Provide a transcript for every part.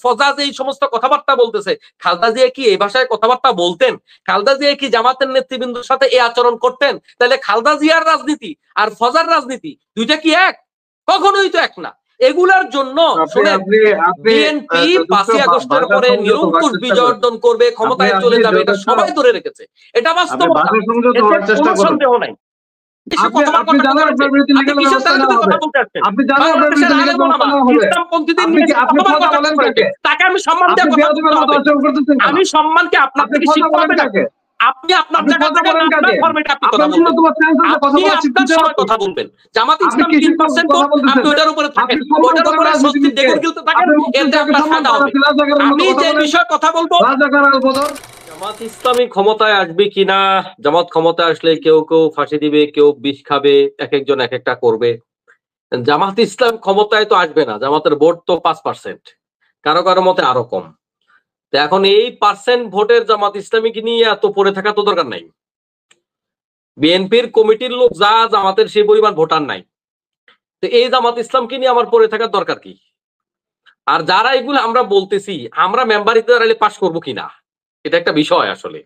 ফজা যে এই সমস্ত কথাবার্তা বলতেছে, খালেদা জিয়া কি এই ভাষায় কথাবার্তা বলতেন? খালেদা জিয়া কি জামাতের নেতৃবৃন্দের সাথে এই আচরণ করতেন? তাহলে খালেদা জিয়ার রাজনীতি আর ফজার রাজনীতি দুইটা কি এক? কখনোই তো এক না। এগুলার জন্য বিএনপি 5ই আগস্টের পরে নিরঙ্কুশ বিজয় অর্জন করবে, ক্ষমতায় চলে যাবে, এটা সবাই ধরে রেখেছে। এটা বাস্তবতা, এতে কোনো সন্দেহ নাই। আমি সম্মানকে আপনার থেকে শিখতে হবে না। আপনি আপনার কথা বলবেন। জামাত ইসলাম 3% ভোট, আপনি ওটার উপরে থাকেন, ওটার উপরে স্বস্তি দেখুন কিন্তু থাকেন, এতে আপনার ফায়দা হবে। আমি যে বিষয়ে কথা বলবো, জামাত ইসলামী ক্ষমতায় আসবে কিনা, জামাত ক্ষমতায় আসলে কেউ কেউ ফাঁসি দিবে, কেউ বিষ খাবে, এক একজন এক একটা করবে। জামাত ইসলাম ক্ষমতায় তো আসবে না, জামাতের ভোট তো 5%, কারো কারো মতে আরো কম। তো এখন এই পার্সেন্ট ভোটের জামাত ইসলামীকে নিয়ে এত পড়ে থাকা তো দরকার নাই। বিএনপির কমিটির লোক যা, জামাতের সেই পরিমাণ ভোটার নাই। তো এই জামাত ইসলামকে নিয়ে আমার পড়ে থাকার দরকার কি? আর যারা এগুলো আমরা বলতেছি, আমরা মেম্বার হিসেবে দাঁড়ালে পাস করবো কিনা, এটা একটা বিষয়। আসলে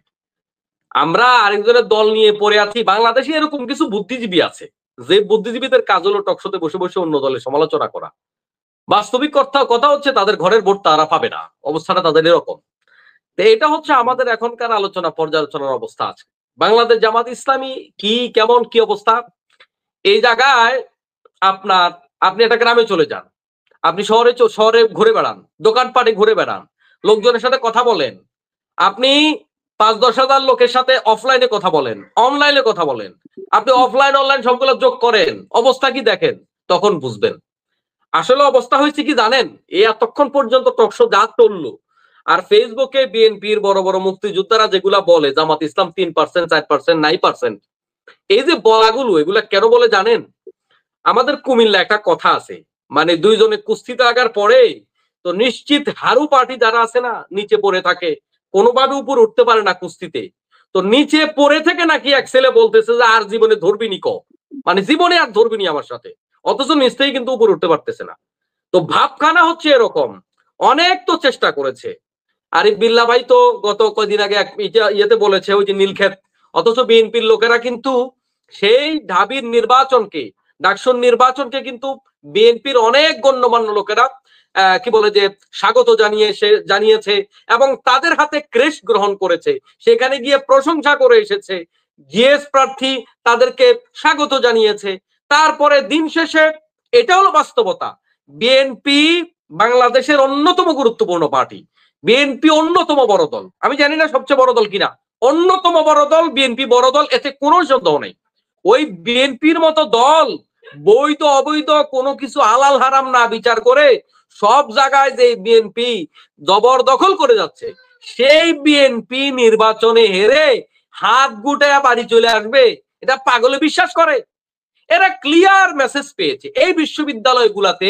আমরা আরেকজনের দল নিয়ে পড়ে আছি। বাংলাদেশে এরকম কিছু বুদ্ধিজীবী আছে, যে বুদ্ধিজীবীদের কাজ হলো টকশোতে বসে বসে অন্য দলের সমালোচনা করা। বাস্তবিক কথা হচ্ছে তাদের ঘরের ভোট তারা পাবে না, অবস্থাটা তাদের এরকম। তো এটা হচ্ছে আমাদের এখনকার আলোচনা, পর্যালোচনার অবস্থা আছে। বাংলাদেশ জামাত ইসলামী কি, কেমন কি অবস্থা, এই জায়গায় আপনি একটা গ্রামে চলে যান, আপনি শহরে ঘুরে বেড়ান, দোকানপাটে ঘুরে বেড়ান, লোকজনের সাথে কথা বলেন, আপনি 5-10 হাজার লোকের সাথে অফলাইনে কথা বলেন, অনলাইনে কথা বলেন, আপনি অফলাইন অনলাইন সবগুলো যোগ করেন, অবস্থা কি দেখেন, তখন বুঝবেন আসলে অবস্থা হয়েছে কি জানেন। এই এতক্ষণ পর্যন্ত টকশো যা চললো, আর ফেসবুকে বিএনপির বড় বড় মুক্তিযোদ্ধারা যেগুলা বলে জামাত ইসলাম 3%, 4%, 9%, এই যে বলাগুলো, এগুলা কেন বলে জানেন? আমাদের কুমিল্লা একটা কথা আছে, মানে দুইজনে কুস্তিতে লাগার পরে তো নিশ্চিত হারু পার্টি যারা আছে না, নিচে পড়ে থাকে, কোনোভাবে উপর উঠতে পারে না কুস্তিতে। তো নিচে পড়ে থেকে নাকি এক ছেলে বলতেছে যে আর জীবনে ধরবিনি মানে জীবনে আর ধরবিনি আমার সাথে, অথচ নিশ্চয়ই কিন্তু উপর উঠতে পারতেছে না। তো ভাবখানা হচ্ছে এরকম। অনেক তো চেষ্টা করেছে আরিফ বিল্লাহ ভাই, তো গত কদিন আগে ইয়েতে বলেছে ওই যে নীলক্ষেত, অথচ বিএনপির লোকেরা কিন্তু সেই ঢাবির নির্বাচনকে, ডাকসুর নির্বাচনকে কিন্তু বিএনপির অনেক গণ্যমান্য লোকেরা কি বলে যে স্বাগত জানিয়েছে এবং তাদের হাতে ক্রেশ গ্রহণ করেছে, সেখানে গিয়ে প্রশংসা করে এসেছে, জিএস প্রার্থী তাদেরকে স্বাগত জানিয়েছে। তারপরে দিন শেষে এটা হলো বাস্তবতা, বিএনপি বাংলাদেশের অন্যতম গুরুত্বপূর্ণ পার্টি, বিএনপি অন্যতম বড় দল, আমি জানি না সবচেয়ে বড় দল কিনা, অন্যতম বড় দল বিএনপি, বড় দল, এতে কোনো সন্দেহ নেই। ওই বিএনপির মতো দল বৈধ অবৈধ কোনো কিছু হালাল হারাম না বিচার করে সব জায়গায় যে বিএনপি জবরদখল করে যাচ্ছে, সেই বিএনপি নির্বাচনে হেরে হাত গুটায় বাড়ি চলে আসবে, এটা পাগলে বিশ্বাস করে? এরা ক্লিয়ার মেসেজ পেয়েছে এই বিশ্ববিদ্যালয়গুলাতে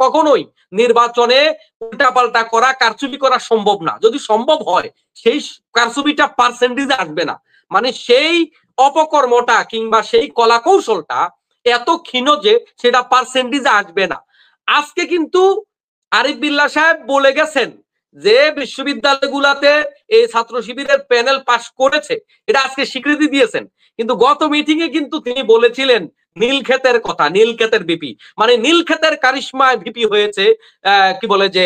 কখনোই নির্বাচনে উল্টাপাল্টা করা, কারচুপি করা সম্ভব না। যদি সম্ভব হয় সেই কারচুপিটা পার্সেন্টেজে আসবে না, মানে সেই অপকর্মটা কিংবা সেই কলা কৌশলটা এত ক্ষীণ যে সেটা পার্সেন্টেজে আসবে না। আজকে কিন্তু আরিফ বিল্লাহ সাহেব বলে গেছেন যে বিশ্ববিদ্যালয়গুলাতে এই ছাত্র শিবিরের প্যানেল পাশ করেছে, এটা আজকে স্বীকৃতি দিয়েছেন। কিন্তু গত মিটিং এ কিন্তু তিনি বলেছিলেন নীলক্ষেতের কথা, নীলক্ষেতের ভিপি, মানে নীলক্ষেতের কারিশমায় ভিপি হয়েছে কি বলে যে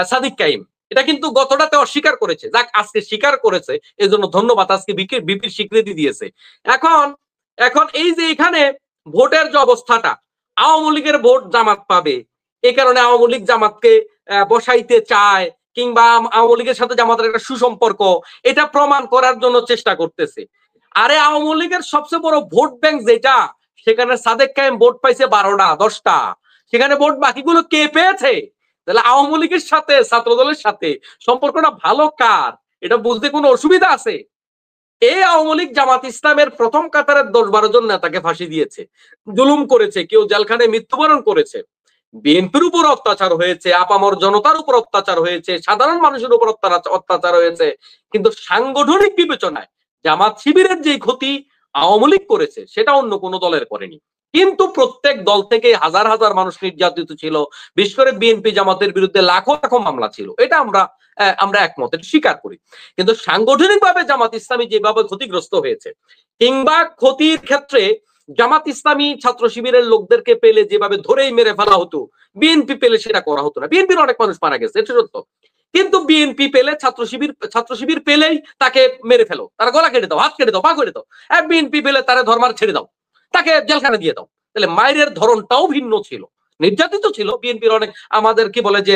সাদিক কাইম, এটা কিন্তু গতটাতে অস্বীকার করেছে। যাক, আজকে স্বীকার করেছে, এজন্য ধন্যবাদ, আজকে ভিপির স্বীকৃতি দিয়েছে। এখন এই যে এখানে ভোটের যে অবস্থাটা, আওয়ামী লীগের ভোট জামাত পাবে, এই কারণে আওয়ামী লীগ জামাতকে বসাইতে চায়, কিংবা আওয়ামী লীগের সাথে জামাতের একটা সুসম্পর্ক, এটা প্রমাণ করার জন্য চেষ্টা করতেছে। আরে আওয়ামী লীগের সবচেয়ে বড় ভোট ব্যাংক যেটা, সেখানে সাদেক কায়েম ভোট পাইছে 12টা 10টা, সেখানে ভোট বাকিগুলো কে পেয়েছে? তাহলে আওয়ামী লীগের সাথে ছাত্র দলের সাথে সম্পর্কটা ভালো কার, এটা বুঝতে কোনো অসুবিধা আছে? এই আওয়ামী লীগ জামাত ইসলামের প্রথম কাতারের 10-12 জন নেতাকে ফাঁসি দিয়েছে, জুলুম করেছে, কেউ জেলখানায় মৃত্যুবরণ করেছে, বিএনপির উপর অত্যাচার হয়েছে, আপামর জনতার উপর অত্যাচার হয়েছে, সাধারণ মানুষের উপর অত্যাচার হয়েছে, কিন্তু সাংগঠনিক বিবেচনায় জামাত শিবিরের যে ক্ষতি আওয়ামী লীগ করেছে সেটা অন্য কোনো দলের করেনি। কিন্তু প্রত্যেক দল থেকে হাজার হাজার মানুষ নির্যাতিত ছিল, বিশেষ করে বিএনপি জামাতের বিরুদ্ধে লাখো লাখো মামলা ছিল। এটা আমরা একমত, এটা স্বীকার করি। কিন্তু সাংগঠনিকভাবে জামাত ইসলামী যেভাবে ক্ষতিগ্রস্ত হয়েছে, কিংবা ক্ষতির ক্ষেত্রে জামাত ইসলামী ছাত্র শিবিরের লোকদেরকে পেলে যেভাবে ধরেই মেরে ফেলা হতো, বিএনপি পেলে সেটা করা হতো না। বিএনপির অনেক মানুষ মারা গেছে, এটা সত্য। কিন্তু বিএনপি পেলে ছাত্র শিবির পেলেই তাকে মেরে ফেলো, তার গলা কেটে দাও, হাত কেটে দাও, পা কেটে দাও। বিএনপি পেলে তারা ধর্মার ছেড়ে দাও, তাকে জেলখানে দিয়ে দাও। তাহলে মায়ের ধরনটাও ভিন্ন ছিল, নির্যাতিত ছিল। বিএনপির অনেক, আমাদের কি বলে যে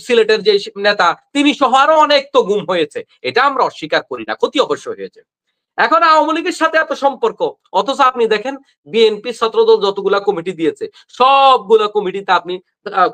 সিলেটের যে নেতা, তিনি সহ আরো অনেক তো গুম হয়েছে, এটা আমরা অস্বীকার করি না, ক্ষতি অবশ্যই হয়েছে। এখন আওয়ামী লীগের সাথে এত সম্পর্ক, অথচ আপনি দেখেন বিএনপি ছাত্রদল যতগুলা কমিটি দিয়েছে সবগুলা কমিটিতে আপনি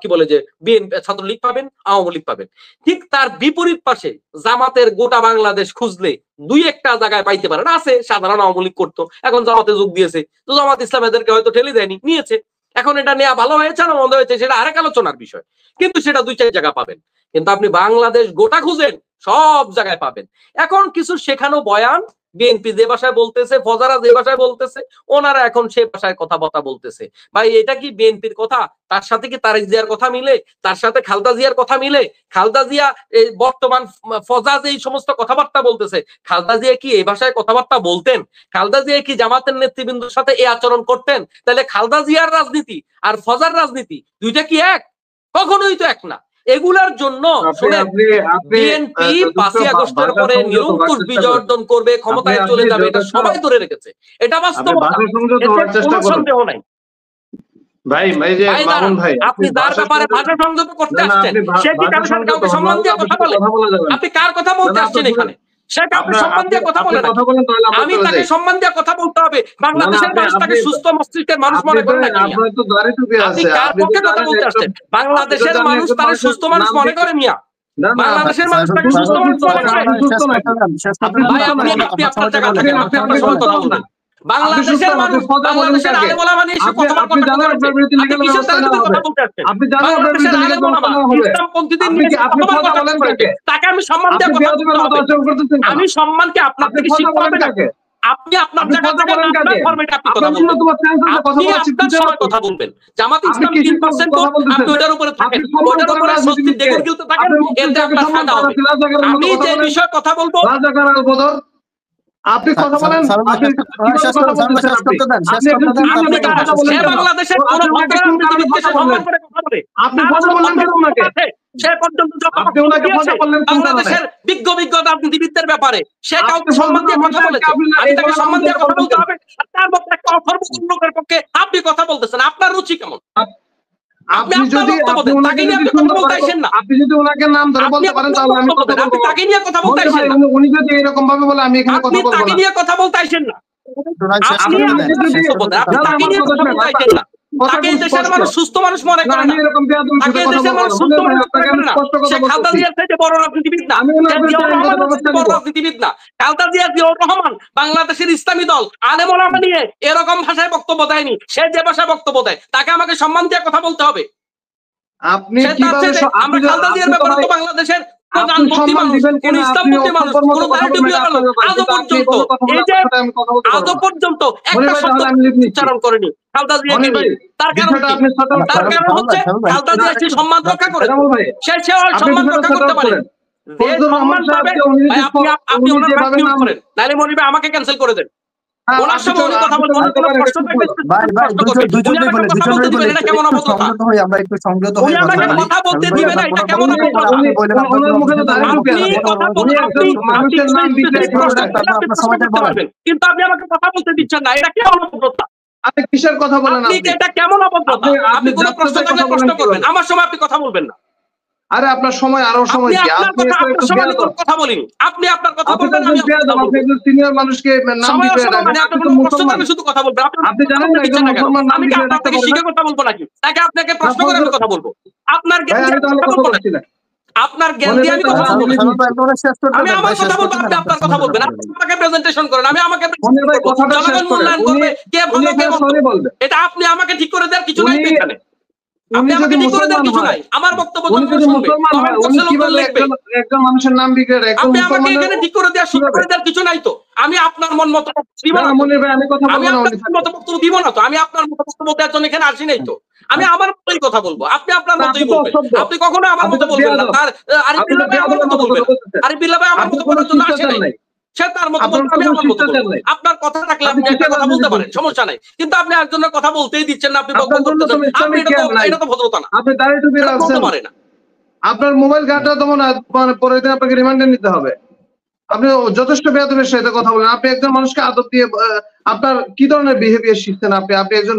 কি বলে যে বিএনপি ছাত্রলীগ পাবেন, আওয়ামী লীগ পাবেন। ঠিক তার বিপরীত পাশে জামাতের গোটা বাংলাদেশ খুঁজলে দুই একটা জায়গায় পাইতে পারেন, আছে সাধারণ আওয়ামী লীগ করতো, এখন জামাতে যোগ দিয়েছে, তো জামাত ইসলাম এদেরকে হয়তো ঠেলে দেয়নি, নিয়েছে। এখন এটা নেওয়া ভালো হয়েছে না মন্দ হয়েছে সেটা আরেক আলোচনার বিষয়, কিন্তু সেটা দুই চার জায়গা পাবেন। কিন্তু আপনি বাংলাদেশ গোটা খুঁজেন, সব জায়গায় পাবেন। এখন কিছু শেখানো বয়ান, বিএনপি যে ভাষায় বলতেছে, ফজারা যে ভাষায় বলতেছে, ওনারা এখন সে ভাষায় কথাবার্তা বলতেছে। ভাই এটা কি বিএনপির কথা? তার সাথে কি তারেক জিয়ার কথা মিলে? তার সাথে খালেদা জিয়ার কথা মিলে? খালেদা জিয়া এই বর্তমান ফজাজ এই সমস্ত কথাবার্তা বলতেছে, খালেদা জিয়া কি এই ভাষায় কথাবার্তা বলতেন? খালেদা জিয়া কি জামাতের নেতৃবৃন্দের সাথে এই আচরণ করতেন? তাহলে খালেদা জিয়ার রাজনীতি আর ফজার রাজনীতি দুইটা কি এক? কখনোই তো এক না। এগুলার জন্য বিএনপি 5ই আগস্টের পরে নিরঙ্কুশ বিজয় অর্জন করবে, ক্ষমতায় চলে যাবে, এটা সবাই ধরে রেখেছে, এটা বাস্তবতা, এতে কোনো সন্দেহ নাই। আপনি যার ব্যাপারে ভাষা সংযত করতে আসছেন, সে কি কাউকে সম্মান দিয়ে কথা বলে? আপনি কার কথা বলতে আসছেন এখানে? সে কাউকে সম্মান দিয়ে কথা বলে না। আমি তাকে সম্মান দিয়ে কথা বলতে হবে, বাংলাদেশের মানুষ তাকে সুস্থ মস্তিষ্কের মানুষ মনে করে না। আপনি কার পক্ষে কথা বলতে আসছেন? বাংলাদেশের মানুষ তারা সুস্থ মানুষ মনে করে মিয়া, বাংলাদেশের মানুষ তাকে সুস্থ মানুষ মনে করে। ভাই আপনি আপনার জায়গা থাকেন, আপনি আপনার সময় কথা বলবেন। বাংলাদেশের মানুষ, বাংলাদেশের আলেম ওলামা নিয়ে এসে কথা বলতে আসছেন, আপনি কিসের তারিখে কথা বলতে আসছেন? বাংলাদেশের আলেম ওলামা, ইসলামপন্থীদের নিয়ে কথা বলতে, তাকে আমি সম্মান দিয়ে কথা বলতে হবে। আমি সম্মানকে আপনার থেকে শিখতে হবে না। আপনি আপনার জায়গা থেকে আপনার ফরম্যাটে আপনি কথা বলবেন, আপনি আপনার সময় কথা বলবেন। জামাত ইসলাম 3% ভোট, আপনি ওটার উপরে থাকেন, ওটার উপরে স্বস্তির দেখুন গিলতে থাকেন, এতে আপনার ফায়দা হবে। আমি যে বিষয়ে কথা বলবো, আপনি কথা বলেন, বাংলাদেশের কোন সম্মান করে কথা বলে, আপনি কথা বললেন কেন ওনাকে? সে পর্যন্ত বাংলাদেশের বিজ্ঞ রাজনীতিবিদদের ব্যাপারে সে কাউকে সম্মান দিয়ে কথা বলেছে, আমি তাকে সম্মান দিয়ে কথা বলতে হবে। তার মধ্যে একটা অথর্ব লোকের পক্ষে আপনি কথা বলতেছেন, আপনার রুচি কেমন? আপনি যদি ওনাকে নাম ধরে বলতে পারেন তাহলে আমি কথা বলবো। তাকে নিয়ে কথা বলতে আসেন না, উনি যদি এরকম ভাবে বলে আমি এখানে কথা বলবো না। তাকে নিয়ে কথা বলতে আসেন না, আপনি তাকে নিয়ে কথা বলতে আসেন না। তাকে দেশের মানুষ সুস্থ মানুষ মনে করে না, তাকে দেশের মানুষ সুস্থ মানুষ মনে করে না। সে খালেদা জিয়ার চাইতে বড় রাজনীতিবিদ না, বড় রাজনীতিবিদ না। খালেদা জিয়া, জিয়াউর রহমান বাংলাদেশের ইসলামী দল আলেম ওলামা নিয়ে এরকম ভাষায় বক্তব্য দেয়নি। সে যে ভাষায় বক্তব্য দেয় তাকে আমাকে সম্মান দিয়ে কথা বলতে হবে। আপনি কিভাবে আমরা খালেদা জিয়ার ব্যাপারে তো বাংলাদেশের প্রধানমন্ত্রী মানুষ, কোন ইসলামপন্থী মানুষ, কোন আজও পর্যন্ত একটা শব্দ উচ্চারণ করেনি খালেদা জিয়াকে নিয়ে। তার কারণ হচ্ছে খালেদা জিয়া সে সম্মান রক্ষা করে, সে সম্মান রক্ষা করতে পারে। আপনি ওনার নাম মিউট করেন, নাহলে মনির ভাই আমাকে ক্যান্সেল করে দেন। ওনার সঙ্গে উনি কথা বলবেন, ওনার কোনো প্রশ্ন থাকবে কেমন অবস্থা? উনি আমাকে কথা বলতে দিবে না, এটা কেমন অবস্থা? কিন্তু আপনি আমাকে কথা বলতে দিচ্ছেন না, এটা কেমন অবস্থা? আপনি কিসের কথা বলেন? আপনি এটা কেমন অবস্থা? আপনি কোনো প্রশ্ন থাকলে প্রশ্ন করবেন, আমার সময় আপনি কথা বলবেন না। আরে আপনার সময় আরো সময় কি? আপনি কথা বলিনি, আপনি আপনার কথা বলবেন, আমি সিনিয়র মানুষকে নাম দিতে মানে আপনি কোনো প্রশ্ন থাকলে শুধু কথা বলবেন। আপনি জানেন না একজন মুসলমান নাম আমি কি আপনার থেকে শিখে কথা বলবো নাকি? তাকে আপনাকে প্রশ্ন করে আমি কথা বলবো? আপনার জ্ঞান দিয়ে কথা বলছি না, আপনার জ্ঞান দিয়ে আমি কথা বলবো। আমি আমার কথা বলবো, আপনি আপনার কথা বলবেন। আপনি আমাকে প্রেজেন্টেশন করেন, আমি আমাকে জনগণ মূল্যায়ন করবে, কে ভালো কে মন্দ, এটা আপনি আমাকে ঠিক করে দেওয়ার কিছু নাই এখানে। আপনি আমাকে ঠিক করে দেওয়ার কিছু নাই, আমার বক্তব্য একজন মানুষের নাম বিগড়ে আপনি আমাকে এখানে ঠিক করে দেওয়ার সুযোগ করে দেওয়ার কিছু নাই তো। আমি আপনার মন মতো দিব না। মনির ভাই আমি কথা আমি বলবো না। আপনার মতো বক্তব্য দিব না তো। আমি আপনার মতো বক্তব্য দেওয়ার জন্য এখানে আসি নাই তো। আমি আমার মতোই কথা বলবো, আপনি আপনার মতোই বলবেন। আপনি কখনো আমার মতো বলবেন না। তার আরিফ বিল্লাহ ভাই আমার মতো বলবেন। আরিফ বিল্লাহ ভাই আমার মতো বলার জন্য আসে নাই। সে তার মতো বলবে, আমি আমার মতো বলবো। আপনার কথা থাকলে আপনি একটা কথা বলতে পারেন, সমস্যা নাই। কিন্তু আপনি একজনের কথা বলতেই দিচ্ছেন না, আপনি বক্তব্য করতেছেন। আপনি এটা তো ভদ্রতা না। আপনি দাঁড়িয়ে টুপি রাখছেন, পারে না। আপনার মোবাইল ঘাটা তো মনে হয় পরের দিন আপনাকে রিমান্ডে নিতে হবে। আপনি যথেষ্ট বেয়াদবের সাথে কথা বলেন। আপনি একজন মানুষকে আদব দিয়ে আপনার কি ধরনের বিহেভিয়ার শিখছেন? আপনি একজন